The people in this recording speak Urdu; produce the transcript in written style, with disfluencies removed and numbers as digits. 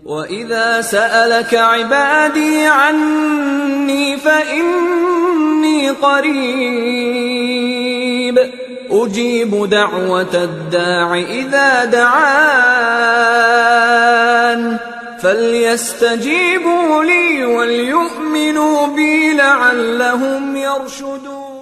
وَإِذَا سَأَلَكَ عِبَادِي عَنِّي فَإِنِّي قَرِيبٌ أُجِيبُ دَعْوَةَ الدَّاعِ إِذَا دَعَانِ فَلْيَسْتَجِيبُوا لِي وَلْيُؤْمِنُوا بِي لَعَلَّهُمْ يَرْشُدُونَ